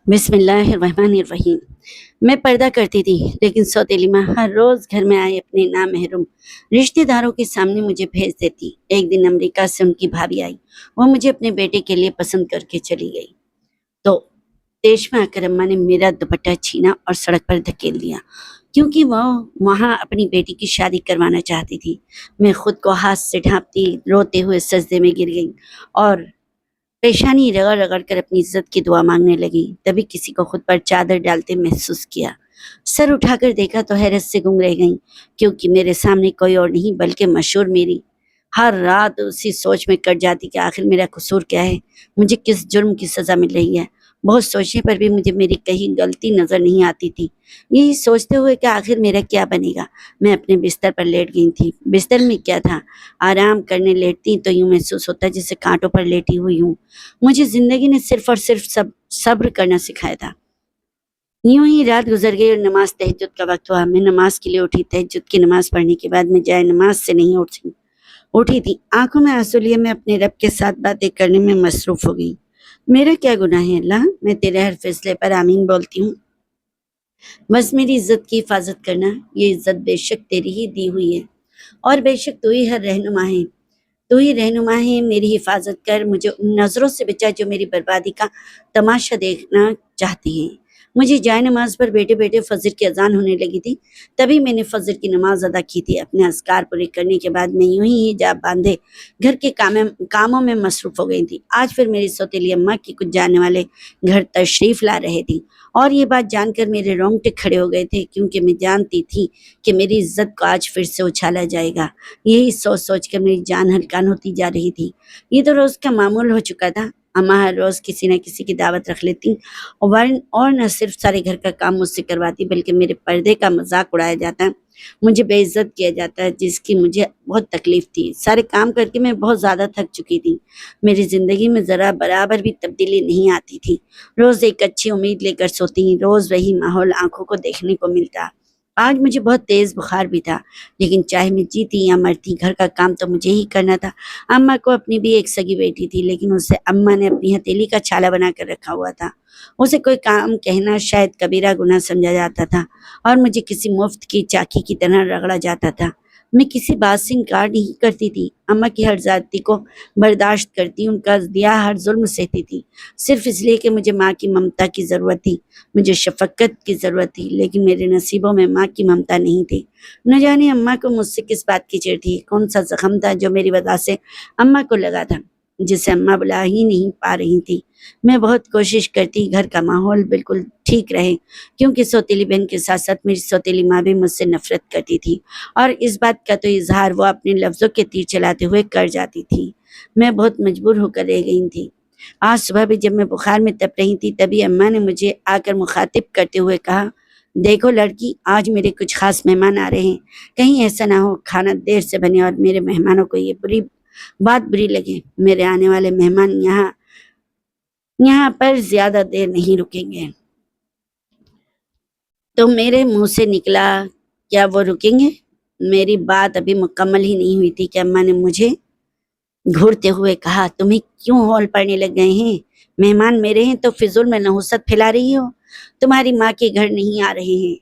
बिस्मिल्लाहिर्रहमानिर्रहीम। मैं पर्दा करती थी, लेकिन सौतेली माँ हर रोज घर में आए अपने नामहरम रिश्तेदारों के सामने मुझे भेज देती। एक दिन अमेरिका से उनकी भाभी आई। वो मुझे अपने बेटे के लिए पसंद करके चली गई। तो देश में आकर अम्मा ने मेरा दुपट्टा छीना और सड़क पर धकेल दिया, क्योंकि वो वहाँ अपनी बेटी की शादी करवाना चाहती थी। मैं खुद को हाथ से ढांपती रोते हुए सजदे में गिर गई और पेशानी रगड़ रगड़ कर अपनी इज्जत की दुआ मांगने लगी। तभी किसी को खुद पर चादर डालते महसूस किया। सर उठाकर देखा तो हैरत से गुम रह गई, क्योंकि मेरे सामने कोई और नहीं बल्कि मशहूर मेरी। हर रात उसी सोच में कट जाती कि आखिर मेरा कसूर क्या है, मुझे किस जुर्म की सजा मिल रही है। बहुत सोचने पर भी मुझे मेरी कहीं गलती नजर नहीं आती थी। यही सोचते हुए कि आखिर मेरा क्या बनेगा, मैं अपने बिस्तर पर लेट गई थी। बिस्तर में क्या था, आराम करने लेटती तो यूं महसूस होता जैसे कांटों पर लेटी हुई हूँ। मुझे जिंदगी ने सिर्फ और सिर्फ सब्र करना सिखाया था। यूं ही रात गुजर गई और नमाज तहज्जुद का वक्त हुआ। मैं नमाज के लिए उठी। तहज्जुद की नमाज पढ़ने के बाद मैं जाए नमाज से नहीं उठी थी। आंखों में आंसू लिए मैं अपने रब के साथ बातें करने में मसरूफ हो गई। मेरा क्या गुनाह है अल्लाह, मैं तेरे हर फैसले पर आमीन बोलती हूँ। बस मेरी इज्जत की हिफाजत करना। ये इज्जत बेशक तेरी ही दी हुई है, और बेशक तू ही हर रहनुमा है। तू ही रहनुमा है, मेरी हिफाजत कर। मुझे उन नज़रों से बचा जो मेरी बर्बादी का तमाशा देखना चाहती हैं। मुझे जाए नमाज पर बैठे बैठे फजर की अजान होने लगी थी। तभी मैंने फजर की नमाज अदा की थी। अपने अस्कार पूरे करने के बाद मैं यूं ही हिजाब बांधे घर के कामों में मसरूफ हो गई थी। आज फिर मेरी सौतेली अम्मा की कुछ जानने वाले घर तशरीफ ला रहे थे, और ये बात जानकर मेरे रोंगटे खड़े हो गए थे, क्योंकि मैं जानती थी कि मेरी इज्जत को आज फिर से उछाला जाएगा। यही सोच सोच कर मेरी जान हलकान होती जा रही थी। ये तो रोज का मामूल हो चुका था। अम्मा हर रोज किसी न किसी की दावत रख लेती, और न सिर्फ सारे घर का काम मुझसे करवाती, बल्कि मेरे पर्दे का मजाक उड़ाया जाता, मुझे बेइज्जत किया जाता, जिसकी मुझे बहुत तकलीफ थी। सारे काम करके मैं बहुत ज़्यादा थक चुकी थी। मेरी ज़िंदगी में ज़रा बराबर भी तब्दीली नहीं आती थी। रोज़ एक अच्छी उम्मीद लेकर सोती, रोज़ वही माहौल आंखों को देखने को मिलता। आज मुझे बहुत तेज़ बुखार भी था, लेकिन चाहे मैं जीती या मरती, घर का काम तो मुझे ही करना था। अम्मा को अपनी भी एक सगी बेटी थी, लेकिन उसे अम्मा ने अपनी हथेली का छाला बना कर रखा हुआ था। उसे कोई काम कहना शायद कबीरा गुनाह समझा जाता था, और मुझे किसी मुफ्त की चाकी की तरह रगड़ा जाता था। मैं किसी बात से इनकार नहीं करती थी। अम्मा की हर जाति को बर्दाश्त करती, उनका दिया हर जुल्म सहती थी, सिर्फ इसलिए कि मुझे माँ की ममता की ज़रूरत थी, मुझे शफकत की ज़रूरत थी। लेकिन मेरे नसीबों में माँ की ममता नहीं थी। न जाने अम्मा को मुझसे किस बात की चिढ़ थी, कौन सा जख्म था जो मेरी वजह से अम्मा को लगा था, जिसे अम्मा बुला ही नहीं पा रही थी। मैं बहुत कोशिश करती घर का माहौल बिल्कुल ठीक रहे, क्योंकि सौतेली बहन के साथ साथ मेरी सौतेली माँ भी मुझसे नफरत करती थी, और इस बात का तो इजहार वो अपने लफ्ज़ों के तीर चलाते हुए कर जाती थी। मैं बहुत मजबूर होकर रह गई थी। आज सुबह भी जब मैं बुखार में तप रही थी, तभी अम्मा ने मुझे आकर मुखातिब करते हुए कहा, देखो लड़की, आज मेरे कुछ खास मेहमान आ रहे हैं। कहीं ऐसा ना हो खाना देर से बने और मेरे मेहमानों को ये बात बुरी लगे। मेरे आने वाले मेहमान यहाँ पर ज्यादा देर नहीं रुकेंगे। तो मेरे मुंह से निकला, क्या वो रुकेंगे? मेरी बात अभी मुकम्मल ही नहीं हुई थी कि अम्मा ने मुझे घूरते हुए कहा, तुम्हें क्यों हौल पड़ने लग गए हैं? मेहमान मेरे हैं तो फिजूल में नहुसत फैला रही हो। तुम्हारी माँ के घर नहीं आ रहे हैं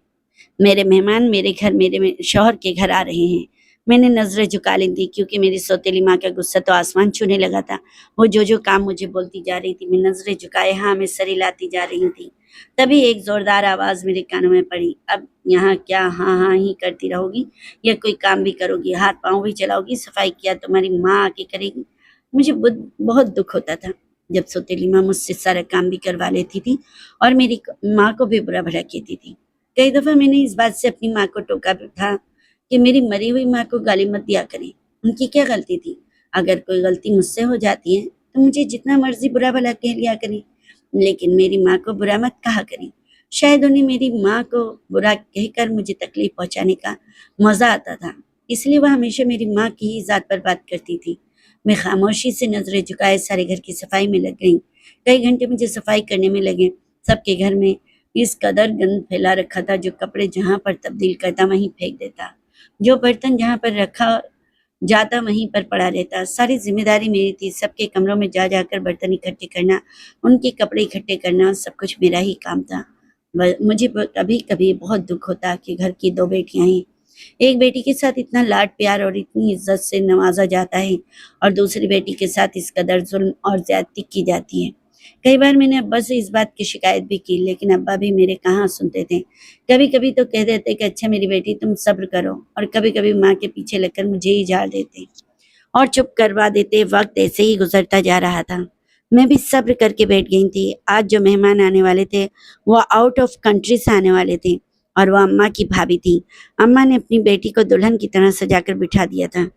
मेरे मेहमान, मेरे घर मेरे शौहर के घर आ रहे हैं। मैंने नजरें झुका ली थी, क्योंकि मेरी सौतेली माँ का गुस्सा तो आसमान छूने लगा था। वो जो जो काम मुझे बोलती जा रही थी, मैं नजरें झुकाए हाँ में सर हिलाती जा रही थी। तभी एक जोरदार आवाज मेरे कानों में पड़ी, अब यहाँ क्या हाँ हाँ ही करती रहोगी, या कोई काम भी करोगी, हाथ पाँव भी चलाओगी, सफाई किया तुम्हारी माँ आके करेगी। मुझे बहुत दुख होता था जब सौतेली माँ मुझसे सारा काम भी करवा लेती थी, और मेरी माँ को भी बुरा भला कहती थी। कई दफ़ा मैंने इस बात से अपनी माँ को टोका भी था कि मेरी मरी हुई माँ को गाली मत दिया करें, उनकी क्या गलती थी? अगर कोई गलती मुझसे हो जाती है तो मुझे जितना मर्जी बुरा भला कह लिया करें, लेकिन मेरी माँ को बुरा मत कहा करें। शायद उन्हें मेरी माँ को बुरा कहकर मुझे तकलीफ पहुँचाने का मज़ा आता था, इसलिए वह हमेशा मेरी माँ की ही ज़ात पर बात करती थी। मैं खामोशी से नजरें झुकाए सारे घर की सफाई में लग गई। कई घंटे मुझे सफाई करने में लगे। सबके घर में इस कदर गंद फैला रखा था, जो कपड़े जहाँ पर तब्दील करता वहीं फेंक देता, जो बर्तन जहाँ पर रखा जाता वहीं पर पड़ा रहता। सारी जिम्मेदारी मेरी थी, सबके कमरों में जा जाकर बर्तन इकट्ठे करना, उनके कपड़े इकट्ठे करना, सब कुछ मेरा ही काम था। मुझे कभी कभी बहुत दुख होता कि घर की दो बेटियां हैं, एक बेटी के साथ इतना लाड प्यार और इतनी इज्जत से नवाजा जाता है और दूसरी बेटी के साथ इस कदर जुल्म और ज्यादती की जाती है। कई बार मैंने अब्बा से इस बात की शिकायत भी की, लेकिन अब्बा भी मेरे कहाँ सुनते थे। कभी कभी तो कह देते कि अच्छा मेरी बेटी तुम सब्र करो, और कभी कभी माँ के पीछे लगकर मुझे ही झाड़ देते और चुप करवा देते। वक्त ऐसे ही गुजरता जा रहा था। मैं भी सब्र करके बैठ गई थी। आज जो मेहमान आने वाले थे वो आउट ऑफ कंट्री से आने वाले थे, और वो अम्मा की भाभी थी। अम्मा ने अपनी बेटी को दुल्हन की तरह सजाकर बिठा दिया था।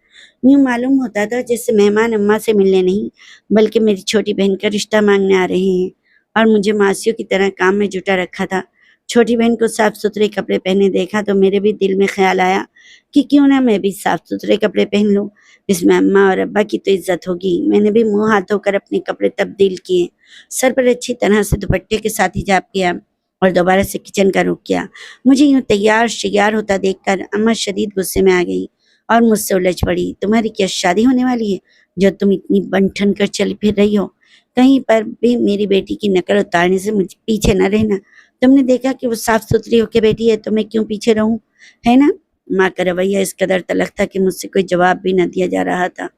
यूं मालूम होता था जैसे मेहमान अम्मा से मिलने नहीं बल्कि मेरी छोटी बहन का रिश्ता मांगने आ रहे हैं, और मुझे मासियों की तरह काम में जुटा रखा था। छोटी बहन को साफ सुथरे कपड़े पहने देखा तो मेरे भी दिल में ख्याल आया कि क्यों ना मैं भी साफ सुथरे कपड़े पहन लूं, इसमें अम्मा और अब्बा की तो इज्जत होगी। मैंने भी मुंह हाथ धोकर अपने कपड़े तब्दील किए, सर पर अच्छी तरह से दुपट्टे के साथ हिजाब किया और दोबारा से किचन का रुख किया। मुझे यूं तैयार श्यार होता देखकर अम्मा शदीद गुस्से में आ गई और मुझसे उलझ पड़ी। तुम्हारी क्या शादी होने वाली है जो तुम इतनी बन ठन कर चली फिर रही हो? कहीं पर भी मेरी बेटी की नकल उतारने से मुझे पीछे न रहना। तुमने देखा कि वो साफ सुथरी होके बैठी है तो मैं क्यों पीछे रहूं, है ना? माँ का रवैया इस कदर तलख था कि मुझसे कोई जवाब भी न दिया जा रहा था।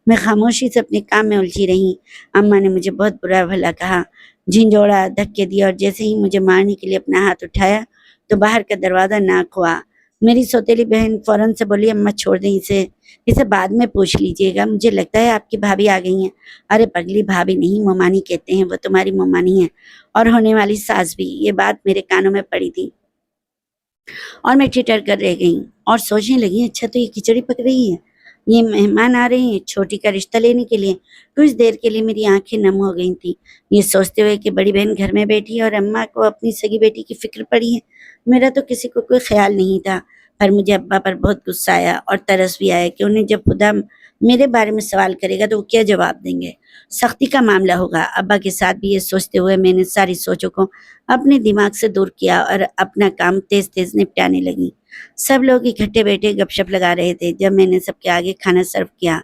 मैं खामोशी से अपने काम में उलझी रही। अम्मा ने मुझे बहुत बुरा भला कहा, झिंझोड़ा, धक्के दिए, और जैसे ही मुझे मारने के लिए अपना हाथ उठाया तो बाहर का दरवाजा नाक हुआ। मेरी सौतेली बहन फौरन से बोली, अम्मा छोड़ दें इसे, इसे बाद में पूछ लीजिएगा, मुझे लगता है आपकी भाभी आ गई हैं। अरे पगली, भाभी नहीं, मोमानी कहते हैं, वो तुम्हारी मोमानी है और होने वाली सास भी। ये बात मेरे कानों में पड़ी थी और मैं ठिठर कर रह गई और सोचने लगी, अच्छा तो ये खिचड़ी पक रही है, ये मेहमान आ रहे हैं छोटी का रिश्ता लेने के लिए। कुछ देर के लिए मेरी आंखें नम हो गई थी, ये सोचते हुए कि बड़ी बहन घर में बैठी है और अम्मा को अपनी सगी बेटी की फिक्र पड़ी है। मेरा तो किसी को कोई ख्याल नहीं था, पर मुझे अब्बा पर बहुत गुस्सा आया और तरस भी आया कि उन्हें जब खुदा मेरे बारे में सवाल करेगा तो वो क्या जवाब देंगे। सख्ती का मामला होगा। अब्बा के साथ भी ये सोचते हुए मैंने सारी सोचों को अपने दिमाग से दूर किया और अपना काम तेज तेज निपटाने लगी। सब लोग इकट्ठे बैठे गपशप लगा रहे थे जब मैंने सबके आगे खाना सर्व किया।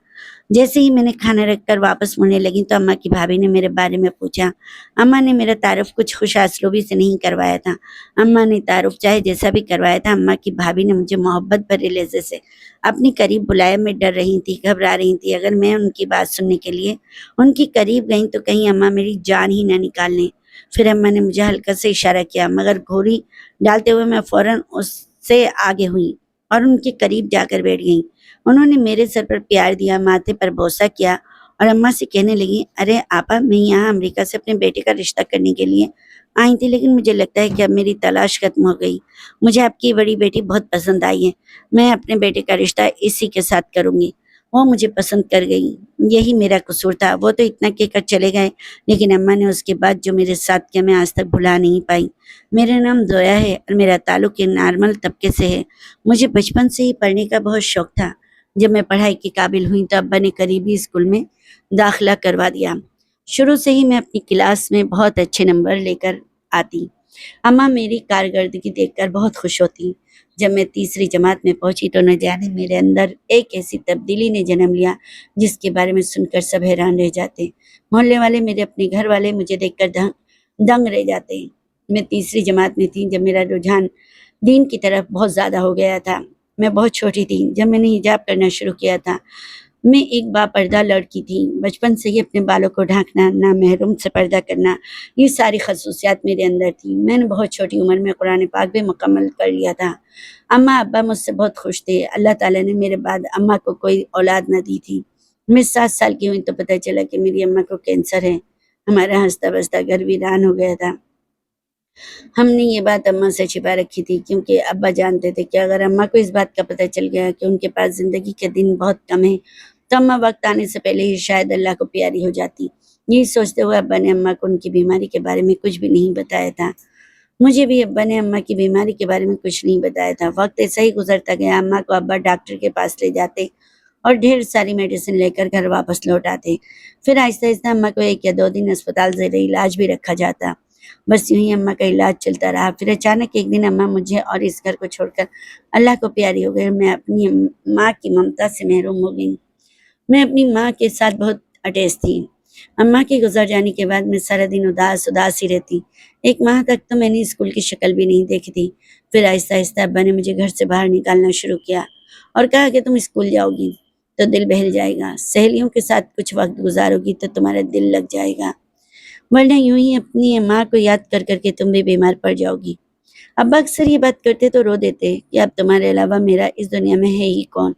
जैसे ही मैंने खाना रखकर वापस मुड़ने लगी तो अम्मा की भाभी ने मेरे बारे में पूछा। अम्मा ने मेरा तारुफ कुछ खुश असलूबी से नहीं करवाया था। अम्मा ने तारुफ चाहे जैसा भी करवाया था, अम्मा की भाभी ने मुझे मोहब्बत भरे लहजे से अपनी करीब बुलाया। मैं डर रही थी, घबरा रही थी। अगर मैं उनकी बात सुनने के लिए उनकी करीब गई तो कहीं अम्मा मेरी जान ही ना निकाल लें। फिर अम्मा ने मुझे हल्का से इशारा किया, मगर घोड़ी डालते हुए मैं फौरन उससे आगे हुई और उनके करीब जाकर बैठ गई। उन्होंने मेरे सर पर प्यार दिया, माथे पर बोसा किया और अम्मा से कहने लगी, अरे आपा, मैं यहाँ अमेरिका से अपने बेटे का रिश्ता करने के लिए आई थी, लेकिन मुझे लगता है कि अब मेरी तलाश खत्म हो गई। मुझे आपकी बड़ी बेटी बहुत पसंद आई है। मैं अपने बेटे का रिश्ता इसी के साथ करूँगी। वो मुझे पसंद कर गई, यही मेरा कसूर था। वो तो इतना कहकर चले गए, लेकिन अम्मा ने उसके बाद जो मेरे साथ किया मैं आज तक भुला नहीं पाई। मेरा नाम जोया है और मेरा ताल्लुक नॉर्मल तबके से है। मुझे बचपन से ही पढ़ने का बहुत शौक था। जब मैं पढ़ाई के काबिल हुई तो अब्बा ने करीबी स्कूल में दाखिला करवा दिया। शुरू से ही मैं अपनी क्लास में बहुत अच्छे नंबर लेकर आती। अम्मा मेरी कारकर्दगी देखकर बहुत खुश होती। जब मैं तीसरी जमात में पहुंची तो न जाने मेरे अंदर एक ऐसी तब्दीली ने जन्म लिया जिसके बारे में सुनकर सब हैरान रह जाते। मोहल्ले वाले, मेरे अपने घर वाले मुझे देखकर दंग रह जाते। मैं तीसरी जमात में थी जब मेरा रुझान दीन की तरफ बहुत ज़्यादा हो गया था। मैं बहुत छोटी थी जब मैंने हिजाब करना शुरू किया था। मैं एक बापर्दा लड़की थी। बचपन से ही अपने बालों को ढांकना, ना महरूम से पर्दा करना, ये सारी खसूसियात मेरे अंदर थी। मैंने बहुत छोटी उम्र में कुरान पाक भी मुकम्मल कर लिया था। अम्मा अब्बा मुझसे बहुत खुश थे। अल्लाह ताला ने मेरे बाद अम्मा को कोई औलाद न दी थी। मैं 7 साल की हुई तो पता चला कि मेरी अम्मा को कैंसर है। हमारा हंसता बसता घर वीरान हो गया था। हमने ये बात अम्मा से छिपा रखी थी क्योंकि अब्बा जानते थे कि अगर अम्मा को इस बात का पता चल गया कि उनके पास ज़िंदगी के दिन बहुत कम है तो अम्मा वक्त आने से पहले ही शायद अल्लाह को प्यारी हो जाती। यही सोचते हुए अब्बा ने अम्मा को उनकी बीमारी के बारे में कुछ भी नहीं बताया था। मुझे भी अब्बा ने अम्मा की बीमारी के बारे में कुछ नहीं बताया था। वक्त ऐसा ही गुजरता गया। अम्मा को अब्बा डॉक्टर के पास ले जाते और ढेर सारी मेडिसिन लेकर घर वापस लौट आते। फिर आहिस्ता आहिस्ता अम्मा को 1 या 2 दिन अस्पताल ज़ेरे इलाज भी रखा जाता। बस यूं ही अम्मा का इलाज चलता रहा। फिर अचानक एक दिन अम्मा मुझे और इस घर को छोड़कर अल्लाह को प्यारी हो गई और मैं अपनी माँ की ममता से महरूम हो गई। मैं अपनी माँ के साथ बहुत अटैच थी। अम्मा के गुजर जाने के बाद मैं सारा दिन उदास उदास ही रहती। एक माह तक तो मैंने स्कूल की शक्ल भी नहीं देखी थी। फिर आहिस्ता आहिस्ता अब्बा ने मुझे घर से बाहर निकालना शुरू किया और कहा कि तुम स्कूल जाओगी तो दिल बहल जाएगा, सहेलियों के साथ कुछ वक्त गुजारोगी तो तुम्हारा दिल लग जाएगा, वरना यूं ही अपनी माँ को याद कर करके तुम भी बीमार पड़ जाओगी। अब्बा अक्सर ये बात करते तो रो देते कि अब तुम्हारे अलावा मेरा इस दुनिया में है ही कौन।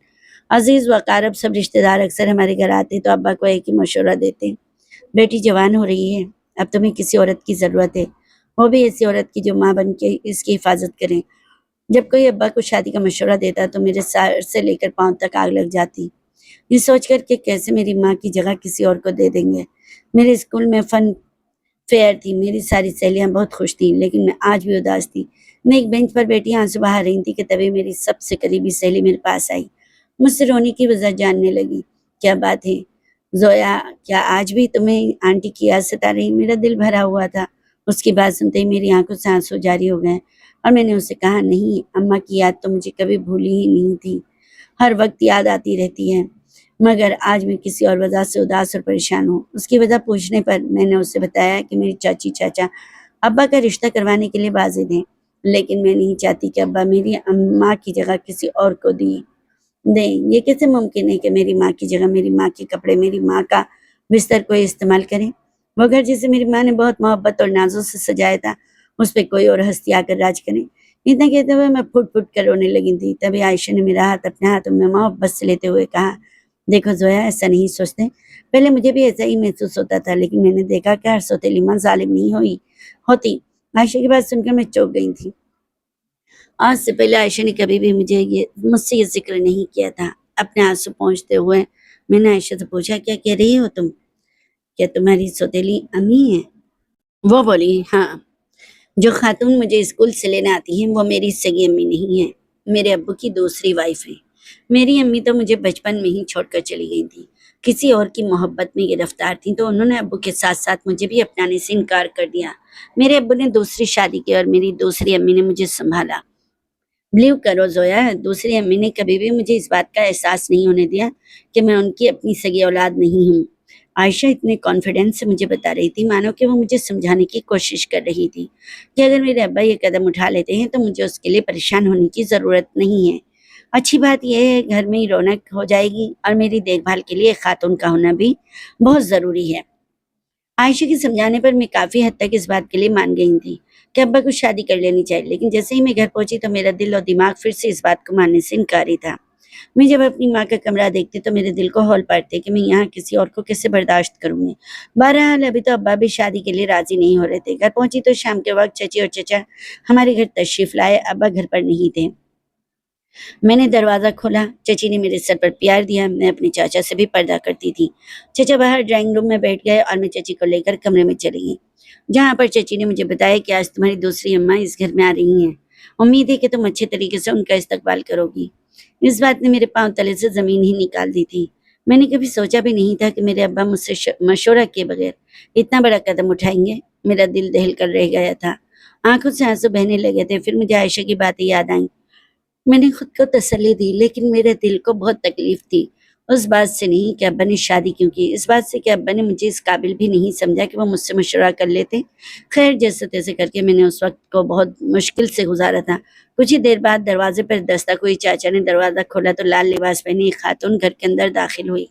अजीज वकारब सब रिश्तेदार अक्सर हमारे घर आते तो अब्बा को एक ही मशवरा देते, बेटी जवान हो रही है, अब तुम्हें किसी औरत की ज़रूरत है, वो भी ऐसी औरत की जो माँ बन के इसकी हिफाजत करे। जब कोई अब्बा को शादी का मशवरा देता तो मेरे सर से लेकर पाँव तक आग लग जाती, ये सोच कर के कैसे मेरी माँ की जगह किसी और को दे देंगे। मेरे स्कूल में फन फेयर थी, मेरी सारी सहेलियाँ बहुत खुश थीं, लेकिन मैं आज भी उदास थी। मैं एक बेंच पर बैठी आंसू बहा रही थी कि तभी मेरी सबसे करीबी सहेली मेरे पास आई। मुझसे रोने की वजह जानने लगी। क्या बात है जोया, क्या आज भी तुम्हें आंटी की याद सता रही? मेरा दिल भरा हुआ था। उसकी बात सुनते ही मेरी आंखों से आंसू जारी हो गए और मैंने उससे कहा, नहीं, अम्मा की याद तो मुझे कभी भूली ही नहीं थी, हर वक्त याद आती रहती है, मगर आज मैं किसी और वजह से उदास और परेशान हूँ। उसकी वजह पूछने पर मैंने उससे बताया कि मेरी चाची चाचा अब्बा का रिश्ता करवाने के लिए बाजिद हैं, लेकिन मैं नहीं चाहती कि अब्बा मेरी अम्मा की जगह किसी और को दें। ये कैसे मुमकिन है कि मेरी माँ की जगह मेरी माँ के कपड़े, मेरी माँ का बिस्तर कोई इस्तेमाल करे? वो घर जिसे मेरी माँ ने बहुत मोहब्बत और नाजों से सजाया था, उस पर कोई और हस्ती आकर राज करे? इतना कहते हुए मैं फुट फुट कर रोने लगी थी। तभी आयशा ने मेरा हाथ अपने हाथों में मोहब्बत से लेते हुए कहा, देखो जोया, ऐसा नहीं सोचते, पहले मुझे भी ऐसा ही महसूस होता था, लेकिन मैंने देखा कि हर सौतेली माँ जालिम नहीं होती। आयशा की बात सुनकर मैं चौंक गई थी। आज से पहले आयशा ने कभी भी मुझसे ये जिक्र नहीं किया था। अपने आंसू पोंछते हुए मैंने आयशा से पूछा, क्या कह रही हो तुम? क्या तुम्हारी सौतेली अम्मी है? वो बोली, हाँ, जो खातून मुझे स्कूल से लेने आती हैं वो मेरी सगी अम्मी नहीं है, मेरे अब्बू की दूसरी वाइफ है। मेरी अम्मी तो मुझे बचपन में ही छोड़कर चली गई थी, किसी और की मोहब्बत में गिरफ्तार थी, तो उन्होंने अब्बू के साथ साथ मुझे भी अपनाने से इनकार कर दिया। मेरे अब्बू ने दूसरी शादी की और मेरी दूसरी अम्मी ने मुझे संभाला। बिलीव करो जोया, दूसरी अम्मी ने कभी भी मुझे इस बात का एहसास नहीं होने दिया कि मैं उनकी अपनी सगी औलाद नहीं हूँ। आयशा इतने कॉन्फिडेंस से मुझे बता रही थी मानो कि वो मुझे समझाने की कोशिश कर रही थी कि अगर मेरे अब्बा ये कदम उठा लेते हैं तो मुझे उसके लिए परेशान होने की ज़रूरत नहीं है। अच्छी बात यह है, घर में ही रौनक हो जाएगी और मेरी देखभाल के लिए खातून का होना भी बहुत ज़रूरी है। आयशा के समझाने पर मैं काफ़ी हद तक इस बात के लिए मान गई थी कि अब्बा को शादी कर लेनी चाहिए, लेकिन जैसे ही मैं घर पहुंची तो मेरा दिल और दिमाग फिर से इस बात को मानने से इनकारी था। मैं जब अपनी माँ का कमरा देखती तो मेरे दिल को हौल पड़ते कि मैं यहाँ किसी और को कैसे बर्दाश्त करूँगी। बहरहाल अभी तो अब्बा भी शादी के लिए राजी नहीं हो रहे थे। घर पहुंची तो शाम के वक्त चची और चचा हमारे घर तशरीफ लाए। अब्बा घर पर नहीं थे। मैंने दरवाज़ा खोला, चची ने मेरे सर पर प्यार दिया। मैं अपने चाचा से भी पर्दा करती थी। चचा बाहर ड्राइंग रूम में बैठ गए और मैं चची को लेकर कमरे में चली गई, जहाँ पर चची ने मुझे बताया कि आज तुम्हारी दूसरी अम्मा इस घर में आ रही हैं। उम्मीद है कि तुम अच्छे तरीके से उनका इस्तकबाल करोगी। इस बात ने मेरे पाँव तले से ज़मीन ही निकाल दी थी। मैंने कभी सोचा भी नहीं था कि मेरे अब्बा मुझसे मशवरा किए बगैर इतना बड़ा कदम उठाएंगे। मेरा दिल दहल कर रह गया था, आंखों से आंसू बहने लगे थे। फिर मुझे आयशा की बातें याद आईं। मैंने खुद को तसल्ली दी, लेकिन मेरे दिल को बहुत तकलीफ थी। उस बात से नहीं कि अब्बा ने शादी क्यों की, इस बात से कि अब्बा ने मुझे इस काबिल भी नहीं समझा कि वो मुझसे मशवरा कर लेते। खैर, जैसे तैसे करके मैंने उस वक्त को बहुत मुश्किल से गुजारा था। कुछ ही देर बाद दरवाजे पर दस्तक हुई। चाचा ने दरवाज़ा खोला तो लाल लिबास पहनी एक खातून घर के अंदर दाखिल हुई,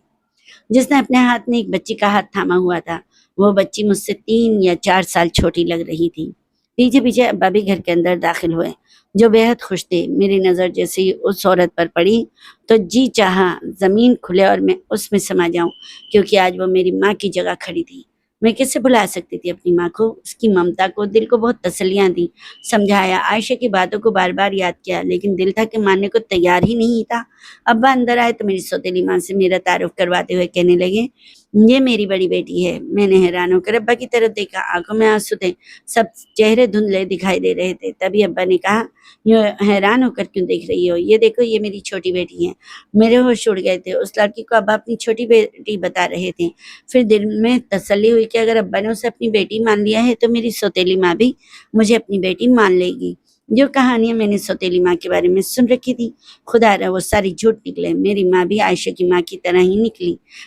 जिसने अपने हाथ में एक बच्ची का हाथ थामा हुआ था। वो बच्ची मुझसे 3 या 4 साल छोटी लग रही थी। पीछे पीछे अब्बा भी घर के अंदर दाखिल हुए, जो बेहद खुश थे। मेरी नज़र जैसे ही उस औरत पर पड़ी तो जी चाहा ज़मीन खुले और मैं उसमें समा जाऊं, क्योंकि आज वो मेरी माँ की जगह खड़ी थी। मैं कैसे भुला सकती थी अपनी माँ को, उसकी ममता को। दिल को बहुत तसल्लियाँ दी, समझाया, आयशा की बातों को बार बार याद किया, लेकिन दिल था कि मानने को तैयार ही नहीं था। अब्बा अंदर आए तो मेरी सौतेली माँ से मेरा तारुफ करवाते हुए कहने लगे, یہ میری بڑی بیٹی ہے۔ میں نے حیران ہو کر ابا کی طرف دیکھا، آنکھوں میں آنسو تھے، سب چہرے دھندلے دکھائی دے رہے تھے۔ تبھی ابا نے کہا، یوں حیران ہو کر کیوں دیکھ رہی ہو؟ یہ دیکھو، یہ میری چھوٹی بیٹی ہے۔ میرے ہوش اڑ گئے تھے۔ اس لڑکی کو ابا اپنی چھوٹی بیٹی بتا رہے تھے۔ پھر دل میں تسلی ہوئی کہ اگر ابا نے اسے اپنی بیٹی مان لیا ہے تو میری سوتیلی ماں بھی مجھے اپنی بیٹی مان لے گی۔ جو کہانیاں میں نے سوتیلی ماں کے بارے میں سن رکھی تھی، خدا را وہ ساری جھوٹ نکلے۔ میری ماں بھی عائشہ کی ماں کی طرح ہی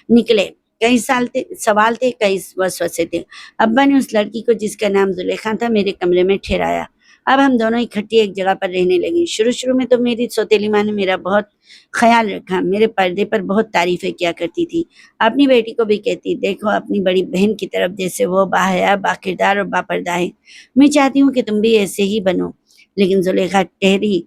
نکلے۔ کئی سوال تھے، کئی وسوسے تھے۔ ابا نے اس لڑکی کو جس کا نام زلیخا تھا میرے کمرے میں ٹھہرایا۔ اب ہم دونوں اکٹھی ایک جگہ پر رہنے لگیں۔ شروع میں تو میری سوتیلی ماں نے میرا بہت خیال رکھا، میرے پردے پر بہت تعریفیں کیا کرتی تھی۔ اپنی بیٹی کو بھی کہتی، دیکھو اپنی بڑی بہن کی طرف، جیسے وہ باحیا، باکردار اور باپردہ ہے۔ میں چاہتی ہوں کہ تم بھی ایسے ہی بنو۔ لیکن زلیخا ٹھہری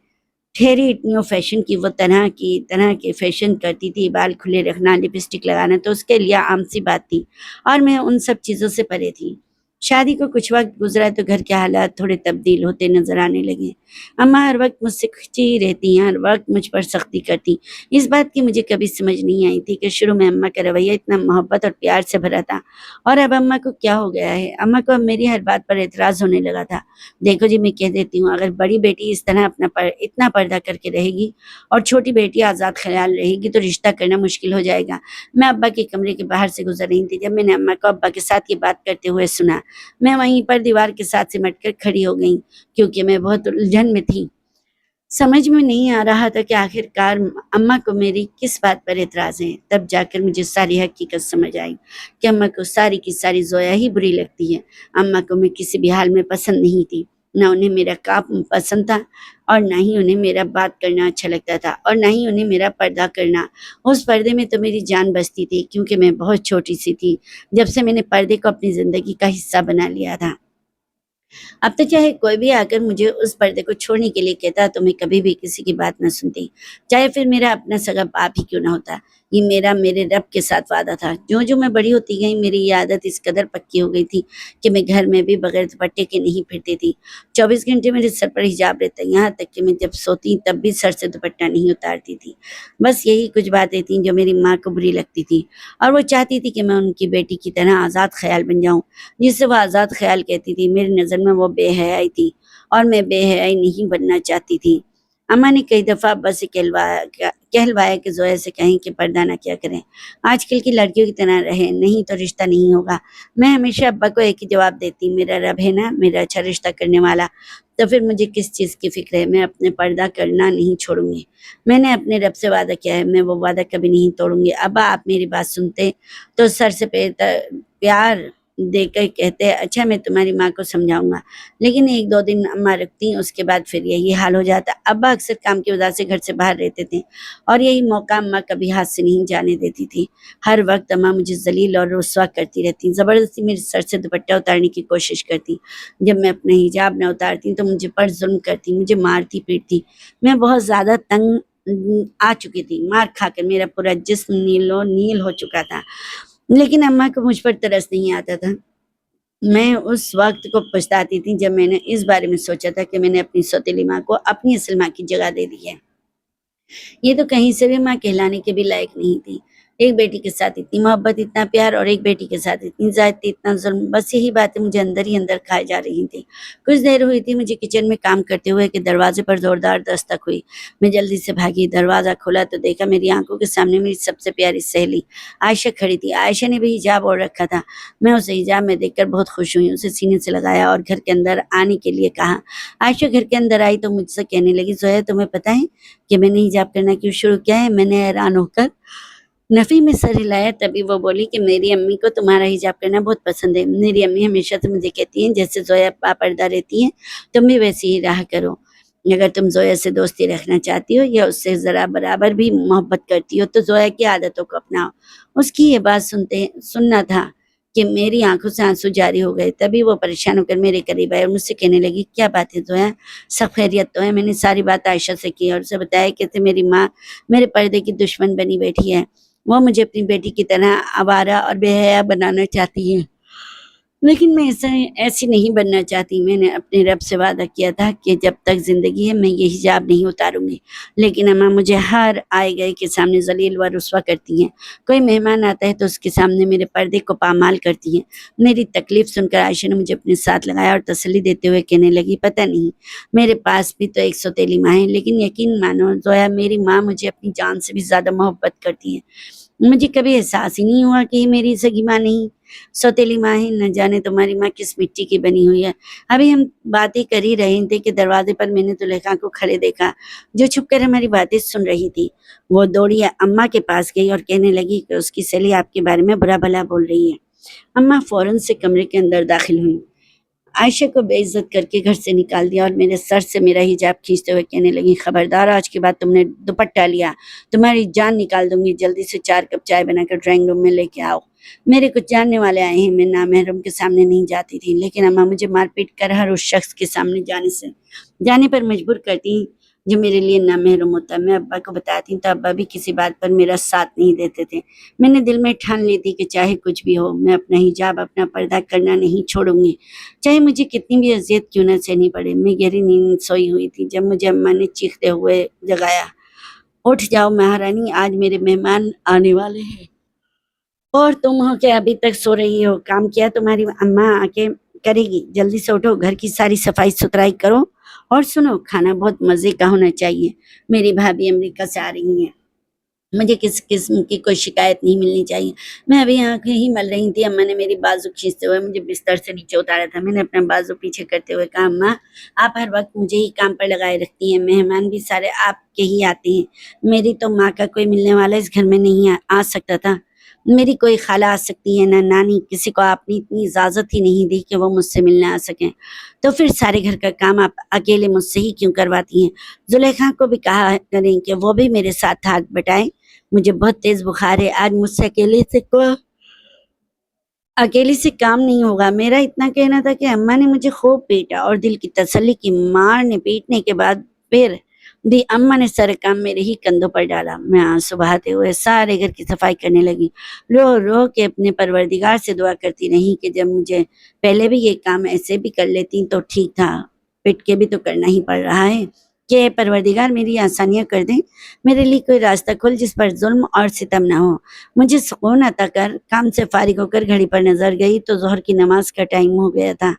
اتنی فیشن کی، وہ طرح کے فیشن کرتی تھی۔ بال کھلے رکھنا، لپسٹک لگانا تو اس کے لیے عام سی بات تھی، اور میں ان سب چیزوں سے پرے تھی۔ شادی کو کچھ وقت گزرا تو گھر کے حالات تھوڑے تبدیل ہوتے نظر آنے لگے۔ اماں ہر وقت مجھ سے کھچی رہتی ہیں، ہر وقت مجھ پر سختی کرتی۔ اس بات کی مجھے کبھی سمجھ نہیں آئی تھی کہ شروع میں اماں کا رویہ اتنا محبت اور پیار سے بھرا تھا، اور اب اماں کو کیا ہو گیا ہے؟ اماں کو اب میری ہر بات پر اعتراض ہونے لگا تھا۔ دیکھو جی، میں کہہ دیتی ہوں، اگر بڑی بیٹی اس طرح اتنا پردہ کر کے رہے گی اور چھوٹی بیٹی آزاد خیال رہے گی تو رشتہ کرنا مشکل ہو جائے گا۔ میں ابا کے کمرے کے باہر سے گزر رہی تھی جب میں نے اماں کو ابا کے ساتھ یہ بات کرتے ہوئے سنا۔ میں وہیں پر دیوار کے ساتھ سمٹ کر کھڑی ہو گئی، کیونکہ میں بہت الجھن میں تھی۔ سمجھ میں نہیں آ رہا تھا کہ آخر کار اماں کو میری کس بات پر اعتراض ہے۔ تب جا کر مجھے ساری حقیقت سمجھ آئی کہ اماں کو ساری کی ساری زویا ہی بری لگتی ہے۔ اماں کو میں کسی بھی حال میں پسند نہیں تھی، نہ انہیں میرا کام پسند تھا، اور نہ ہی انہیں میرا بات کرنا اچھا لگتا تھا، اور نہ ہی انہیں میرا پردہ کرنا۔ اس پردے میں تو میری جان بستی تھی، کیونکہ میں بہت چھوٹی سی تھی جب سے میں نے پردے کو اپنی زندگی کا حصہ بنا لیا تھا۔ اب تو چاہے کوئی بھی آ کر مجھے اس پردے کو چھوڑنے کے لیے کہتا تو میں کبھی بھی کسی کی بات نہ سنتی، چاہے پھر میرا اپنا سگا باپ ہی کیوں نہ ہوتا۔ یہ میرے رب کے ساتھ وعدہ تھا۔ جو میں بڑی ہوتی گئی، میری یہ عادت اس قدر پکی ہو گئی تھی کہ میں گھر میں بھی بغیر دوپٹے کے نہیں پھرتی تھی۔ 24 گھنٹے میرے سر پر حجاب رہتا، یہاں تک کہ میں جب سوتی تب بھی سر سے دوپٹہ نہیں اتارتی تھی۔ بس یہی کچھ باتیں تھیں جو میری ماں کو بری لگتی تھی، اور وہ چاہتی تھی کہ میں ان کی بیٹی کی طرح آزاد خیال بن جاؤں۔ جسے وہ آزاد خیال کہتی تھی، میری نظر میں وہ بے حیائی تھی، اور میں بے حیائی نہیں بننا چاہتی تھی۔ اماں نے کئی دفعہ ابا سے کہلوایا کہ زویا سے کہیں کہ پردہ نہ کیا کریں، آج کل کی لڑکیوں کی طرح رہیں، نہیں تو رشتہ نہیں ہوگا۔ میں ہمیشہ ابا کو ایک ہی جواب دیتی، میرا رب ہے نا، میرا اچھا رشتہ کرنے والا، تو پھر مجھے کس چیز کی فکر ہے؟ میں اپنے پردہ کرنا نہیں چھوڑوں گی۔ میں نے اپنے رب سے وعدہ کیا ہے، میں وہ وعدہ کبھی نہیں توڑوں گی۔ ابا آپ میری بات سنتے تو سر سے پیار دے کر کہتے، اچھا میں تمہاری ماں کو سمجھاؤں گا، لیکن 1-2 دن اماں رکھتی، اس کے بعد پھر یہی حال ہو جاتا۔ ابا اکثر کام کی وجہ سے گھر سے باہر رہتے تھے، اور یہی موقع اماں کبھی ہاتھ سے نہیں جانے دیتی تھی۔ ہر وقت اماں مجھے ذلیل اور رسوا کرتی رہتی، زبردستی میرے سر سے دوپٹہ اتارنے کی کوشش کرتی۔ جب میں اپنا حجاب نہ اتارتی تو مجھے پر ظلم کرتی، مجھے مارتی پیٹتی۔ میں بہت زیادہ تنگ آ چکی تھی، مار کھا کر میرا پورا جسم نیل ہو چکا تھا، لیکن اماں کو مجھ پر ترس نہیں آتا تھا۔ میں اس وقت کو پچھتاتی تھی جب میں نے اس بارے میں سوچا تھا کہ میں نے اپنی سوتیلی ماں کو اپنی اصل ماں کی جگہ دے دی ہے۔ یہ تو کہیں سے بھی ماں کہلانے کے بھی لائق نہیں تھی۔ ایک بیٹی کے ساتھ اتنی محبت، اتنا پیار، اور ایک بیٹی کے ساتھ اتنی زیادتی، اتنا ظلم، بس یہی باتیں مجھے اندر ہی اندر کھائے جا رہی تھیں۔ کچھ دیر ہوئی تھی مجھے کچن میں کام کرتے ہوئے کہ دروازے پر زوردار دستک ہوئی۔ میں جلدی سے بھاگی، دروازہ کھولا تو دیکھا میری آنکھوں کے سامنے میری سب سے پیاری سہیلی عائشہ کھڑی تھی۔ عائشہ نے بھی حجاب اوڑھ رکھا تھا۔ میں اسے حجاب میں دیکھ کر بہت خوش ہوئی، اسے سینے سے لگایا اور گھر کے اندر آنے کے لیے کہا۔ عائشہ گھر کے اندر آئی تو مجھ سے کہنے لگی، زویا تمہیں پتہ ہے کہ میں نے حجاب کرنا کیوں شروع کیا ہے؟ میں نے حیران ہو کر نفی میں سر ہلایا، تبھی وہ بولی کہ میری امی کو تمہارا حجاب کرنا بہت پسند ہے۔ میری امی ہمیشہ سے مجھے کہتی ہیں جیسے زویا باپردہ رہتی ہیں تم بھی ویسی ہی رہا کرو۔ اگر تم زویا سے دوستی رکھنا چاہتی ہو یا اس سے ذرا برابر بھی محبت کرتی ہو تو زویا کی عادتوں کو اپناؤ۔ اس کی یہ بات سننا تھا کہ میری آنکھوں سے آنسو جاری ہو گئے۔ تبھی وہ پریشان ہو کر میرے قریب آئے اور مجھ سے کہنے لگی، کیا بات ہے زویا، سب خیریت تو ہے؟ میں نے ساری بات عائشہ سے کی اور اسے بتایا کہ میری ماں میرے پردے کی دشمن بنی بیٹھی ہے، وہ مجھے اپنی بیٹی کی طرح آوارہ اور بے حیا بنانا چاہتی ہے۔ لیکن میں ایسی نہیں بننا چاہتی۔ میں نے اپنے رب سے وعدہ کیا تھا کہ جب تک زندگی ہے میں یہ حجاب نہیں اتاروں گی، لیکن اماں مجھے ہر آئے گئے کے سامنے ذلیل و رسوا کرتی ہیں۔ کوئی مہمان آتا ہے تو اس کے سامنے میرے پردے کو پامال کرتی ہیں۔ میری تکلیف سن کر عائشہ نے مجھے اپنے ساتھ لگایا اور تسلی دیتے ہوئے کہنے لگی، پتہ نہیں میرے پاس بھی تو ایک سوتیلی ماں ہے، لیکن یقین مانو زویا، میری ماں مجھے اپنی جان سے بھی زیادہ محبت کرتی ہے۔ مجھے کبھی احساس ہی نہیں ہوا کہ یہ میری سگی ماں نہیں، سوتیلی ماں ہے۔ نہ جانے تمہاری ماں کس مٹی کی بنی ہوئی ہے۔ ابھی ہم باتیں کر ہی رہے تھے کہ دروازے پر میں نے زلیخا کو کھڑے دیکھا، جو چھپ کر ہماری باتیں سن رہی تھی۔ وہ دوڑی اماں کے پاس گئی اور کہنے لگی کہ اس کی سہیلی آپ کے بارے میں برا بھلا بول رہی ہے۔ اماں فوراً سے کمرے کے اندر داخل ہوئی، عائشہ کو بے عزت کر کے گھر سے نکال دیا اور میرے سر سے میرا حجاب کھینچتے ہوئے کہنے لگی، خبردار، آج کے بعد تم نے دوپٹہ لیا تمہاری جان نکال دوں گی۔ جلدی سے 4 کپ چائے بنا کر ڈرائنگ روم میں لے کے آؤ، میرے کچھ جاننے والے آئے ہیں۔ میں نامحرم کے سامنے نہیں جاتی تھی، لیکن اماں مجھے مار پیٹ کر ہر اس شخص کے سامنے جانے پر مجبور کرتی جو میرے لیے نامحرم ہوتا۔ میں ابا کو بتاتی تو ابا بھی کسی بات پر میرا ساتھ نہیں دیتے تھے۔ میں نے دل میں ٹھان لی تھی کہ چاہے کچھ بھی ہو، میں اپنا حجاب، اپنا پردہ کرنا نہیں چھوڑوں گی، چاہے مجھے کتنی بھی اذیت کیوں نہ سہنی پڑے۔ میں گہری نیند سوئی ہوئی تھی جب مجھے اماں نے چیختے ہوئے جگایا، اٹھ جاؤ مہارانی، آج میرے مہمان آنے والے ہیں اور تم ہو کہ ابھی تک سو رہی ہو؟ کام کیا تمہاری اماں آ کے کرے گی، جلدی سے اٹھو، گھر کی ساری صفائی ستھرائی کرو اور سنو، کھانا بہت مزے کا ہونا چاہیے۔ میری بھابھی امریکہ سے آ رہی ہیں، مجھے کس قسم کی کوئی شکایت نہیں ملنی چاہیے۔ میں ابھی آنکھیں ہی مل رہی تھی، اماں نے میری بازو کھینچتے ہوئے مجھے بستر سے نیچے اتارا تھا۔ میں نے اپنا بازو پیچھے کرتے ہوئے کہا، اماں آپ ہر وقت مجھے ہی کام پر لگائے رکھتی ہیں، مہمان بھی سارے آپ کے ہی آتے ہیں، میری تو ماں کا کوئی ملنے والا اس گھر میں نہیں آ سکتا تھا، میری کوئی خالہ آ سکتی ہے نہ نانی، کسی کو آپ نے اتنی اجازت ہی نہیں دی کہ وہ مجھ سے ملنے آ سکیں، تو پھر سارے گھر کا کام آپ اکیلے مجھ سے ہی کیوں کرواتی ہیں؟ زلیخا کو بھی کہا کریں کہ وہ بھی میرے ساتھ ہاتھ بٹائیں، مجھے بہت تیز بخار ہے، آج مجھ سے اکیلی سے کام نہیں ہوگا۔ میرا اتنا کہنا تھا کہ اماں نے مجھے خوب پیٹا اور دل کی تسلی کی مار نے پیٹنے کے بعد پھر بھی اماں نے سارے کام میرے ہی کندھوں پر ڈالا۔ میں آنسو بہاتے ہوئے سارے گھر کی صفائی کرنے لگی، رو رو کے اپنے پروردگار سے دعا کرتی رہی کہ جب مجھے پہلے بھی یہ کام ایسے بھی کر لیتی تو ٹھیک تھا، پٹ کے بھی تو کرنا ہی پڑ رہا ہے، کہ اے پروردگار میری آسانیاں کر دیں، میرے لیے کوئی راستہ کھول جس پر ظلم اور ستم نہ ہو، مجھے سکون عطا کر۔ کام سے فارغ ہو کر گھڑی پر نظر گئی تو ظہر کی نماز کا ٹائم ہو گیا تھا۔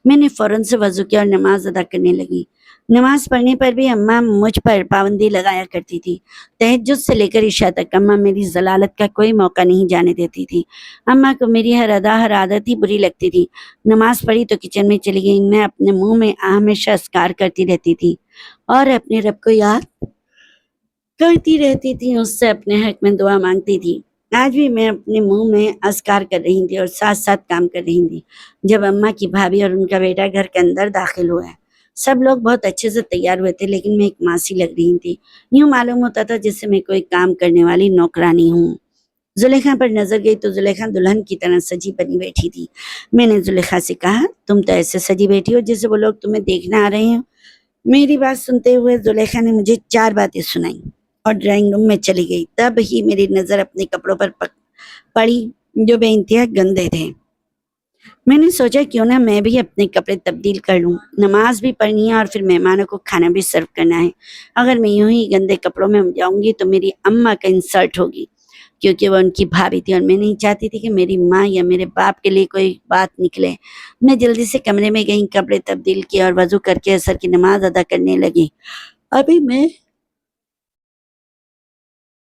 میں نے فوراً سے وضو کیا اور نماز ادا کرنے لگی۔ نماز پڑھنے پر بھی اماں مجھ پر پابندی لگایا کرتی تھی، تہجد سے لے کر عشاء تک اماں میری ضلالت کا کوئی موقع نہیں جانے دیتی تھی۔ اماں کو میری ہر ادا ہر عادت ہی بری لگتی تھی۔ نماز پڑھی تو کچن میں چلی گئی، میں اپنے منہ میں ہمیشہ اذکار کرتی رہتی تھی اور اپنے رب کو یاد کرتی رہتی تھی، اس سے اپنے حق میں دعا مانگتی تھی۔ آج بھی میں اپنے منہ میں اذکار کر رہی تھی اور ساتھ ساتھ کام کر رہی تھی جب اماں کی بھابھی اور ان کا بیٹا گھر کے اندر داخل ہوا۔ سب لوگ بہت اچھے سے تیار ہوئے تھے، لیکن میں ایک ماسی لگ رہی تھی، یوں معلوم ہوتا تھا جیسے میں کوئی کام کرنے والی نوکرانی ہوں۔ زلیخا پر نظر گئی تو زلیخا دلہن کی طرح سجی بنی بیٹھی تھی۔ میں نے زلیخا سے کہا، تم تو ایسے سجی بیٹھی ہو جیسے وہ لوگ تمہیں دیکھنے آ رہے ہیں۔ میری بات سنتے ہوئے زلیخا نے مجھے 4 باتیں سنائیں اور ڈرائنگ روم میں چلی گئی۔ تب ہی میری نظر اپنے کپڑوں پر پڑی جو بے انتہا گندے تھے۔ میں نے سوچا کیوں نہ میں بھی اپنے کپڑے تبدیل کر لوں، نماز بھی پڑھنی ہے اور پھر مہمانوں کو کھانا بھی سرو کرنا ہے۔ اگر میں یوں ہی گندے کپڑوں میں جاؤں گی تو میری اماں کا انسلٹ ہوگی، کیونکہ وہ ان کی بھابھی تھی اور میں نہیں چاہتی تھی کہ میری ماں یا میرے باپ کے لیے کوئی بات نکلے۔ میں جلدی سے کمرے میں گئی، کپڑے تبدیل کیے اور وضو کر کے عصر کی نماز ادا کرنے لگی۔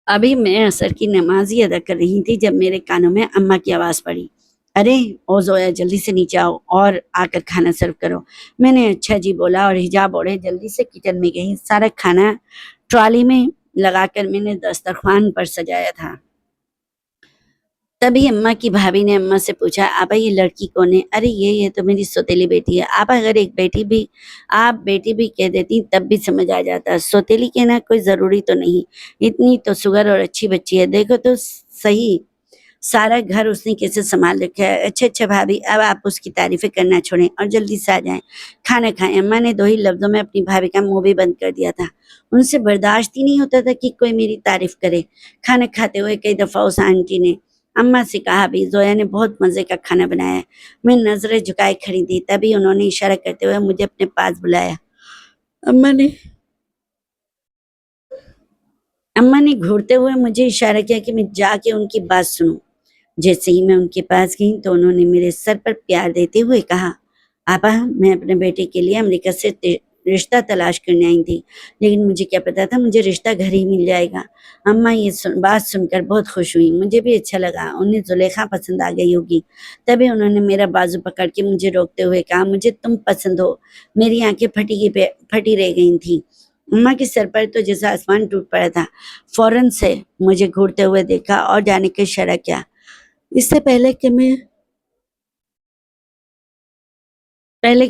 ابھی میں عصر کی نماز ہی ادا کر رہی تھی جب میرے کانوں میں اماں کی آواز پڑی، ارے او زویا، جلدی سے نیچے آؤ اور آ کر کھانا سرو کرو۔ میں نے اچھا جی بولا اور حجاب اوڑھے جلدی سے کچن میں گئی۔ سارا کھانا ٹرالی میں لگا کر میں نے دسترخوان پر سجایا تھا۔ تبھی اماں کی بھابھی نے اماں سے پوچھا، آپا یہ لڑکی کون ہے؟ ارے یہ تو میری سوتیلی بیٹی ہے۔ آپا اگر ایک بیٹی بھی آپ بیٹی بھی کہہ دیتی تب بھی سمجھ آ جاتا، سوتیلی کہنا کوئی ضروری تو نہیں، اتنی تو سگر اور اچھی بچی ہے، دیکھو تو صحیح سارا گھر اس نے کیسے سنبھال رکھا ہے۔ اچھا اچھا بھابھی، اب آپ اس کی تعریفیں کرنا چھوڑیں اور جلدی سے آ جائیں، کھانا کھائیں۔ اماں نے 2 ہی لفظوں میں اپنی بھابھی کا منہ بھی بند کر دیا تھا۔ ان سے برداشت ہی نہیں ہوتا تھا کہ کوئی میری تعریف کرے۔ کھانا کھاتے ہوئے کئی دفعہ اس آنٹی نے अम्मा से कहा भी जोया ने बहुत मज़े का खाना बनाया है। मैं नज़रें झुकाए खड़ी थी, तभी उन्होंने इशारा करते हुए मुझे अपने पास बुलाया। अम्मा ने अम्मा ने घूरते हुए मुझे इशारा किया कि मैं जाके उनकी बात सुनूं। जैसे ही मैं उनके पास गई तो उन्होंने मेरे सर पर प्यार देते हुए कहा, आपा मैं अपने बेटे के लिए अमेरिका से रिश्ता तलाश करने आई थी, लेकिन मुझे क्या पता था मुझे रिश्ता घर ही मिल जाएगा। अम्मा ये बात सुनकर बहुत खुश हुई, मुझे भी अच्छा लगा, उन्हें जुलेखा पसंद आ गई होगी। तभी उन्होंने मेरा बाजू पकड़ के मुझे रोकते हुए कहा, मुझे तुम पसंद हो। मेरी आंखें फटी रह गई थी। अम्मा के सर पर तो जैसा आसमान टूट पड़ा था। फौरन से मुझे घूरते हुए देखा और जाने का इशारा किया। इससे पहले कि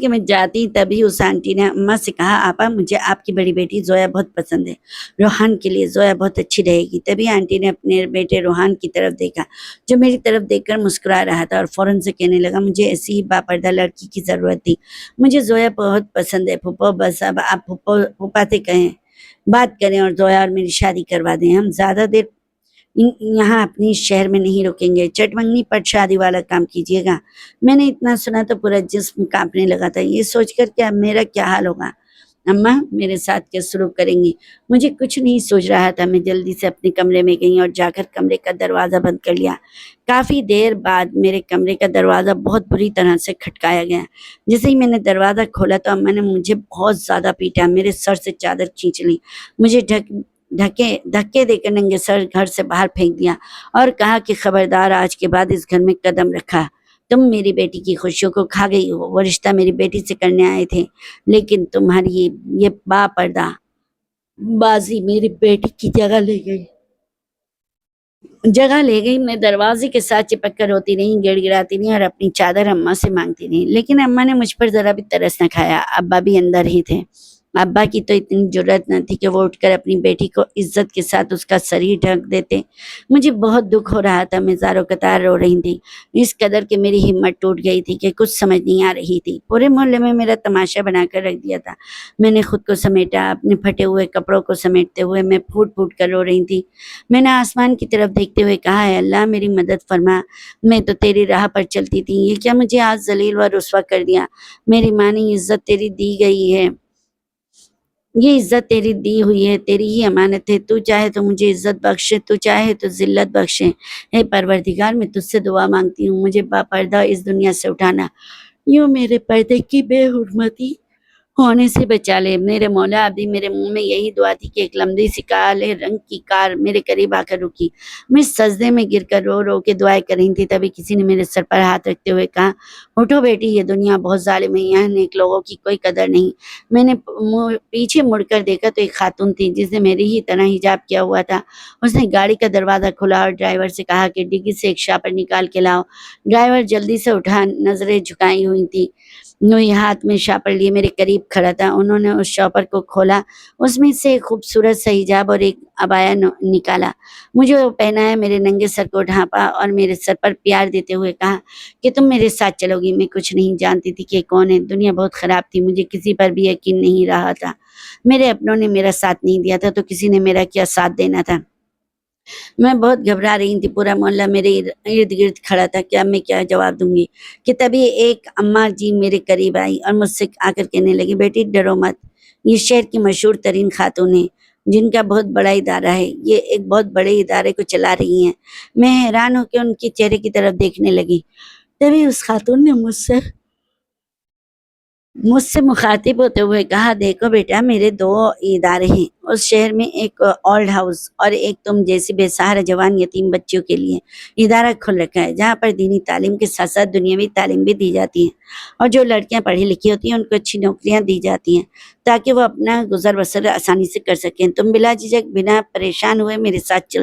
मैं जाती तभी उस आंटी ने अम्मा से कहा, आपा मुझे आपकी बड़ी बेटी जोया बहुत पसंद है, रोहान के लिए जोया बहुत अच्छी रहेगी। तभी आंटी ने अपने बेटे रोहान की तरफ देखा, जो मेरी तरफ देखकर मुस्कुरा रहा था, और फौरन से कहने लगा, मुझे ऐसी ही बापर्दा लड़की की ज़रूरत थी। मुझे जोया बहुत पसंद है फूफो, बस अब आप फूफा से कहें बात करें और जोया और मेरी शादी करवा दें। हम ज़्यादा देर यहाँ अपनी शहर में नहीं रुकेंगे, चटमंगनी पट शादी वाला काम कीजिएगा। मैंने इतना सुना तो पूरा जिस्म कांपने लगा था, ये सोचकर कि अब मेरा क्या हाल होगा। अम्मा मेरे साथ क्या शुरू करेंगी? मुझे कुछ नहीं सूझ रहा था। मैं जल्दी से अपने कमरे में गई और जाकर कमरे का दरवाज़ा बंद कर लिया। काफ़ी देर बाद मेरे कमरे का दरवाज़ा बहुत बुरी तरह से खटकाया गया। जैसे ही मैंने दरवाज़ा खोला तो अम्मा ने मुझे बहुत ज़्यादा पीटा, मेरे सर से चादर खींच ली, मुझे ढके धक्के देकर नंगे सर घर से बाहर फेंक दिया और कहा कि खबरदार, आज के बाद इस घर में कदम रखा तुम मेरी बेटी की खुशियों को खा गई हो। वो रिश्ता मेरी बेटी से करने आए थे, लेकिन तुम्हारी ये बापर्दा बाजी मेरी बेटी की जगह ले गई। मैं दरवाजे के साथ चिपक कर रोती रही, गिड़गिड़ाती रही और अपनी चादर अम्मा से मांगती रही, लेकिन अम्मा ने मुझ पर जरा भी तरस न खाया। अब्बा भी अंदर ही थे। अब्बा की तो इतनी जुर्रत न थी कि वो उठकर अपनी बेटी को इज्जत के साथ उसका शरीर ढक देते। मुझे बहुत दुख हो रहा था, मैं ज़ारो कतार रो रही थी, इस कदर कि मेरी हिम्मत टूट गई थी कि कुछ समझ नहीं आ रही थी। पूरे मोहल्ले में मेरा तमाशा बनाकर रख दिया था। मैंने खुद को समेटा, अपने फटे हुए कपड़ों को समेटते हुए मैं फूट फूट कर रो रही थी। मैंने आसमान की तरफ देखते हुए कहा, है अल्लाह मेरी मदद फरमा, मैं तो तेरी राह पर चलती थी, ये क्या मुझे आज जलील व रुस्वा कर दिया। मेरी माँ ने इज्जत तेरी दी गई है, ये इज्जत तेरी दी हुई है, तेरी ही अमानत है। तू चाहे तो मुझे इज्जत बख्शे, तू चाहे तो जिल्लत बख्शे। हे परवरदिगार, मैं तुझसे दुआ मांगती हूँ, मुझे बापर्दा इस दुनिया से उठाना, यूँ मेरे पर्दे की बेहुरमती होने से बचा ले। मेरे मौला, अभी मेरे मुंह में यही दुआ थी कि एक लंबी सी काले रंग की कार मेरे करीब आकर रुकी। मैं सजदे में गिरकर रो रो के दुआएं कर रही थी, तभी किसी ने मेरे सर पर हाथ रखते हुए कहा, उठो बेटी, ये दुनिया बहुत जालिम है, यहाँ नेक लोगों की कोई कदर नहीं। मैंने पीछे मुड़कर देखा तो एक खातून थी जिसने मेरी ही तरह हिजाब किया हुआ था। उसने गाड़ी का दरवाज़ा खोला और ड्राइवर से कहा कि डिग्गी से एक शापर निकाल के लाओ। ड्राइवर जल्दी से उठा, नजरें झुकाई हुई थी, नोई हाथ में शापर लिए मेरे करीब खड़ा था। उन्होंने उस शॉपर को खोला, उसमें से एक खूबसूरत सा हिजाब और एक अबाया निकाला, मुझे वो पहनाया, मेरे नंगे सर को ढांपा और मेरे सर पर प्यार देते हुए कहा कि तुम मेरे साथ चलोगी। मैं कुछ नहीं जानती थी कि कौन है, दुनिया बहुत ख़राब थी, मुझे किसी पर भी यकीन नहीं रहा था। मेरे अपनों ने मेरा साथ नहीं दिया था तो किसी ने मेरा क्या साथ देना था। मैं बहुत घबरा रही थी, पूरा मोहल्ला मेरे इर्द गिर्द खड़ा था कि अब मैं क्या जवाब दूंगी। कि तभी एक अम्मा जी मेरे करीब आई और मुझसे आकर कहने लगी, बेटी डरो मत, ये शहर की मशहूर तरीन खातून है, जिनका बहुत बड़ा इदारा है, ये एक बहुत बड़े इदारे को चला रही हैं। मैं हैरान होकर उनके चेहरे की तरफ देखने लगी। तभी उस खातून ने मुझसे मुखातिब होते हुए कहा, देखो बेटा, मेरे दो इदारे हैं उस शहर में, एक ओल्ड हाउस और एक तुम जैसी बेसहारा जवान यतीम बच्चियों के लिए इदारा खुल रखा है, जहाँ पर दीनी तालीम के साथ साथ दुनियावी तालीम भी दी जाती है, और जो लड़कियाँ पढ़ी लिखी होती हैं उनको अच्छी नौकरियाँ दी जाती हैं ताकि वो अपना गुजर बसर आसानी से कर सकें। तुम बिला झिझक, बिना परेशान हुए मेरे साथ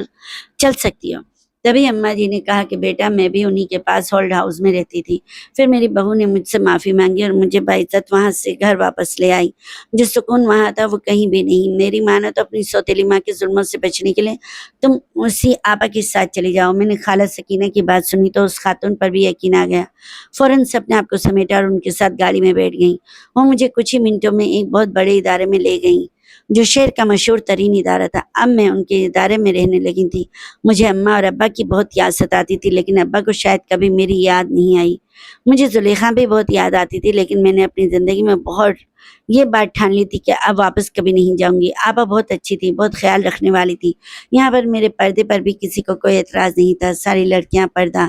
चल सकती हो। तभी अम्मा जी ने कहा कि बेटा, मैं भी उन्हीं के पास होल्ड हाउस में रहती थी। फिर मेरी बहू ने मुझसे माफ़ी मांगी और मुझे बाइज्जत वहाँ से घर वापस ले आई। जो सुकून वहाँ था वो कहीं भी नहीं। मेरी माँ ने तो अपनी सौतेली माँ के जुल्मों से बचने के लिए तुम उसी आपा के साथ चली जाओ। मैंने खाला सकीना की बात सुनी तो उस खातून पर भी यकीन आ गया। फ़ौरन से अपने आप को समेटा और उनके साथ गाड़ी में बैठ गई। वो मुझे कुछ ही मिनटों में एक बहुत बड़े इदारे में ले गई। جو شہر کا مشہور ترین ادارہ تھا۔ اب میں ان کے ادارے میں رہنے لگی تھی۔ مجھے اماں اور ابا کی بہت یاد ستاتی تھی، لیکن ابا کو شاید کبھی میری یاد نہیں آئی۔ مجھے زلیخا بھی بہت یاد آتی تھی، لیکن میں نے اپنی زندگی میں بہت یہ بات ٹھان لی تھی کہ اب واپس کبھی نہیں جاؤں گی۔ آپا بہت اچھی تھی، بہت خیال رکھنے والی تھی۔ یہاں پر میرے پردے پر بھی کسی کو کوئی اعتراض نہیں تھا۔ ساری لڑکیاں پردہ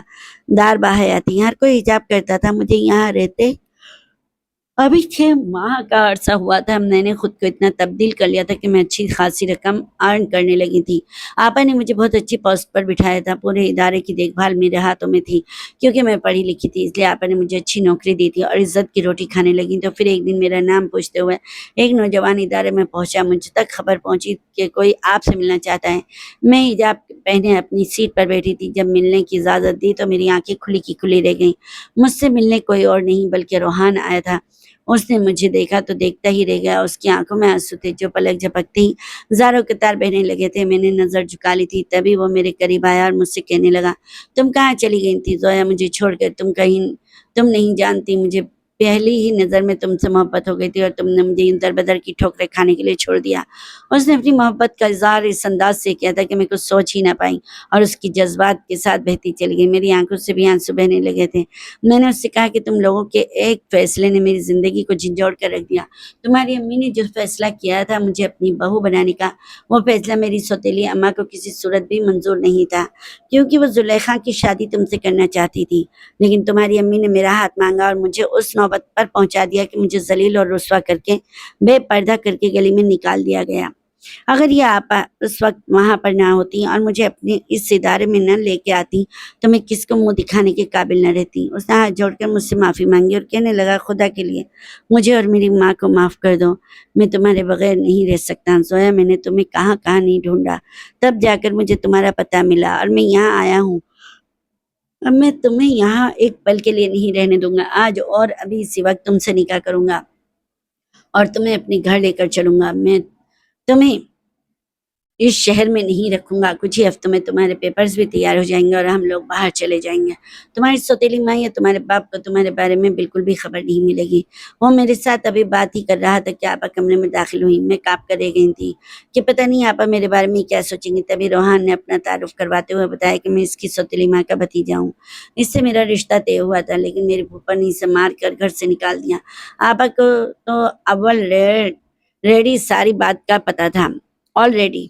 دار باحیا تھیں، ہر کوئی حجاب کرتا تھا۔ مجھے یہاں رہتے ابھی 6 ماہ کا عرصہ ہوا تھا۔ میں نے خود کو اتنا تبدیل کر لیا تھا کہ میں اچھی خاصی رقم ارن کرنے لگی تھی۔ آپا نے مجھے بہت اچھی پوسٹ پر بٹھایا تھا۔ پورے ادارے کی دیکھ بھال میرے ہاتھوں میں تھی، کیونکہ میں پڑھی لکھی تھی، اس لیے آپا نے مجھے اچھی نوکری دی تھی اور عزت کی روٹی کھانے لگی۔ تو پھر ایک دن میرا نام پوچھتے ہوئے ایک نوجوان ادارے میں پہنچا۔ مجھ تک خبر پہنچی کہ کوئی آپ سے ملنا چاہتا ہے۔ میں حجاب پہنے اپنی سیٹ پر بیٹھی تھی۔ جب ملنے کی اجازت دی تو میری آنکھیں کھلی کی کھلی رہ گئیں۔ مجھ سے ملنے کوئی اور نہیں بلکہ روحان آیا تھا۔ اس نے مجھے دیکھا تو دیکھتا ہی رہ گیا۔ اس کی آنکھوں میں آنسو تھے جو پلک جھپکتے ہی زاروں کے تار بہنے لگے تھے۔ میں نے نظر جھکا لی تھی، تبھی وہ میرے قریب آیا اور مجھ سے کہنے لگا، تم کہاں چلی گئی تھی زویا؟ مجھے چھوڑ کر تم نہیں جانتی، مجھے پہلی ہی نظر میں تم سے محبت ہو گئی تھی اور تم نے مجھے یوں در بدر کی ٹھوکریں کھانے کے لیے چھوڑ دیا۔ اس نے اپنی محبت کا اظہار اس انداز سے کیا تھا کہ میں کچھ سوچ ہی نہ پائی اور اس کی جذبات کے ساتھ بہتی چلی گئی۔ میری آنکھوں سے بھی آنسو بہنے لگے تھے۔ میں نے اس سے کہا کہ تم لوگوں کے ایک فیصلے نے میری زندگی کو جھنجھوڑ کر رکھ دیا۔ تمہاری امی نے جو فیصلہ کیا تھا مجھے اپنی بہو بنانے کا، وہ فیصلہ میری سوتیلی اماں کو کسی صورت بھی منظور نہیں تھا، کیونکہ وہ زلیخا کی شادی تم سے کرنا چاہتی تھی۔ لیکن تمہاری امی نے میرا ہاتھ مانگا اور مجھے اس نوبت پر پہنچا دیا کہ مجھے ذلیل اور رسوا کر کے بے پردہ کر کے گلی میں نکال دیا گیا۔ اگر یہ آپا اس وقت وہاں پر نہ ہوتی اور مجھے اپنے اس ادارے میں نہ لے کے آتی تو میں کس کو منہ دکھانے کے قابل نہ رہتی۔ اس نے ہاتھ جوڑ کر مجھ سے معافی مانگی اور کہنے لگا، خدا کے لیے مجھے اور میری ماں کو معاف کر دو، میں تمہارے بغیر نہیں رہ سکتا۔ زویا، میں نے تمہیں کہاں کہاں نہیں ڈھونڈا، تب جا کر مجھے تمہارا پتہ ملا اور میں یہاں آیا ہوں۔ اب میں تمہیں یہاں ایک پل کے لیے نہیں رہنے دوں گا۔ آج اور ابھی اسی وقت تم سے نکاح کروں گا اور تمہیں اپنے گھر لے کر چلوں گا۔ میں تمہیں اس شہر میں نہیں رکھوں گا۔ کچھ ہی ہفتوں میں تمہارے پیپرز بھی تیار ہو جائیں گے اور ہم لوگ باہر چلے جائیں گے۔ تمہاری سوتیلی ماں یا تمہارے باپ کو تمہارے بارے میں بالکل بھی خبر نہیں ملے گی۔ وہ میرے ساتھ ابھی بات ہی کر رہا تھا کہ آپا کمرے میں داخل ہوئی۔ میں کانپ کر رہ گئی تھی کہ پتہ نہیں آپا میرے بارے میں کیا سوچیں گی۔ تبھی روحان نے اپنا تعارف کرواتے ہوئے بتایا کہ میں اس کی سوتیلی ماں کا بھتیجا ہوں۔ اس سے میرا رشتہ طے ہوا تھا، لیکن میری پھوپھا نے اسے مار کر گھر سے نکال دیا۔ آپا کو تو ریڈی ساری بات کا پتہ تھا آلریڈی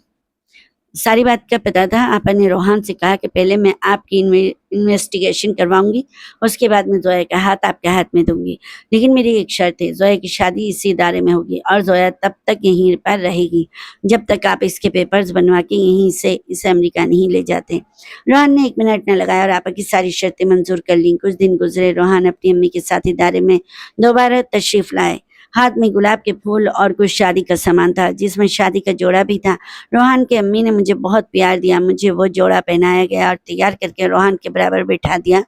ساری بات کا پتہ تھا۔ آپا نے روحان سے کہا کہ پہلے میں آپ کی انویسٹیگیشن کرواؤں گی، اس کے بعد میں زویا کا ہاتھ آپ کے ہاتھ میں دوں گی، لیکن میری ایک شرط ہے، زویا کی شادی اسی ادارے میں ہوگی اور زویا تب تک یہیں پر رہے گی جب تک آپ اس کے پیپرز بنوا کے یہیں سے اسے امریکہ نہیں لے جاتے۔ روحان نے 1 منٹ نہ لگایا اور آپا کی ساری شرطیں منظور کر لیں۔ کچھ دن گزرے، روحان اپنی امی کے ساتھ ادارے میں دوبارہ تشریف لائے۔ ہاتھ میں گلاب کے پھول اور کچھ شادی کا سامان تھا، جس میں شادی کا جوڑا بھی تھا۔ روحان کی امی نے مجھے بہت پیار دیا۔ مجھے وہ جوڑا پہنایا گیا اور تیار کر کے روحان کے برابر بٹھا دیا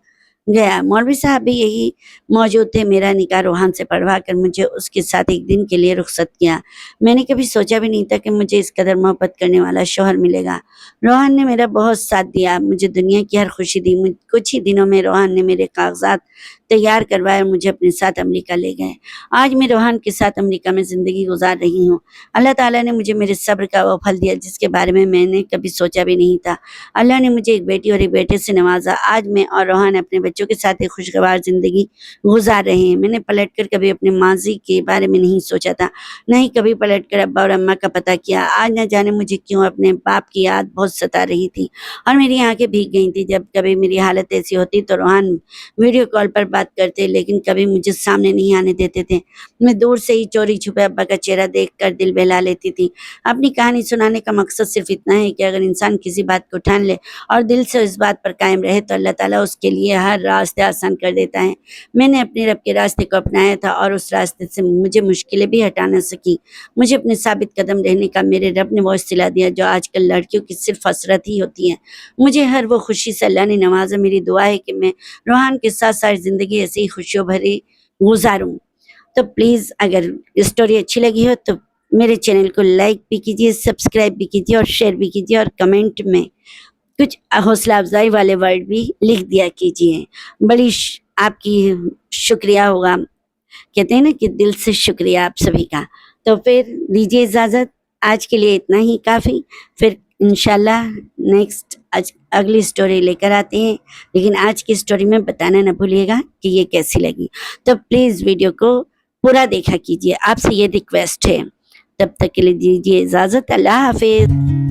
گیا۔ مولوی صاحب بھی یہی موجود تھے۔ میرا نکاح روحان سے پڑھوا کر مجھے اس کے ساتھ ایک دن کے لیے رخصت کیا۔ میں نے کبھی سوچا بھی نہیں تھا کہ مجھے اس قدر محبت کرنے والا شوہر ملے گا۔ روحان نے میرا بہت ساتھ دیا، مجھے دنیا کی ہر خوشی دی۔ کچھ ہی دنوں میں روحان نے میرے کاغذات تیار کروائے اور مجھے اپنے ساتھ امریکہ لے گئے۔ آج میں روحان کے ساتھ امریکہ میں زندگی گزار رہی ہوں۔ اللہ تعالیٰ نے مجھے میرے صبر کا وہ پھل دیا جس کے بارے میں نے کبھی سوچا بھی نہیں تھا۔ اللہ نے مجھے ایک بیٹی اور ایک بیٹے سے نوازا۔ آج میں اور روحان اپنے بچوں کے ساتھ ایک خوشگوار زندگی گزار رہے ہیں۔ میں نے پلٹ کر کبھی اپنے ماضی کے بارے میں نہیں سوچا تھا، نہ ہی کبھی پلٹ کر ابا اور اماں کا پتہ کیا۔ آج نہ جانے مجھے کیوں اپنے باپ کی یاد بہت ستا رہی تھی اور میری آنکھیں بھیگ گئی تھی۔ جب کبھی میری حالت ایسی ہوتی تو روحان ویڈیو کال پر بات کرتے، لیکن کبھی مجھے سامنے نہیں آنے دیتے تھے۔ میں دور سے ہی چوری چھپے ابا کا چہرہ دیکھ کر دل بہلا لیتی تھی۔ اپنی کہانی سنانے کا مقصد صرف اتنا ہے کہ اگر انسان کسی بات کو ٹھان لے اور دل سے اس بات پر قائم رہے تو اللہ تعالیٰ اس کے لیے ہر راستے آسان کر دیتا ہے۔ میں نے اپنے رب کے راستے کو اپنایا تھا اور اس راستے سے مجھے مشکلیں بھی ہٹا نہ سکی۔ مجھے اپنے ثابت قدم رہنے کا میرے رب نے وہ اصطلاح دیا جو آج کل لڑکیوں کی صرف حسرت ہی ہوتی ہے۔ مجھے ہر وہ خوشی سے اللہ نے نوازا۔ میری دعا ہے کہ میں روحان کے ساتھ ساری زندگی ایسے ہی خوشیوں بھری گزاروں۔ تو پلیز اگر اسٹوری اچھی لگی ہو تو میرے چینل کو لائک بھی کیجیے، سبسکرائب بھی کیجیے اور شیئر بھی کیجیے اور کمنٹ میں کچھ حوصلہ افزائی والے ورڈ بھی لکھ دیا کیجیے۔ بڑی آپ کی شکریہ ہوگا، کہتے ہیں نا کہ دل سے شکریہ آپ سبھی کا۔ تو پھر دیجیے اجازت، آج کے لیے اتنا ہی کافی. پھر انشاءاللہ نیکسٹ اگلی سٹوری لے کر آتے ہیں. لیکن آج کی سٹوری میں بتانا نہ بھولیے گا کہ یہ کیسی لگی. تو پلیز ویڈیو کو پورا دیکھا کیجیے، آپ سے یہ ریکویسٹ ہے. تب تک کے لیے دیجیے اجازت، اللہ حافظ.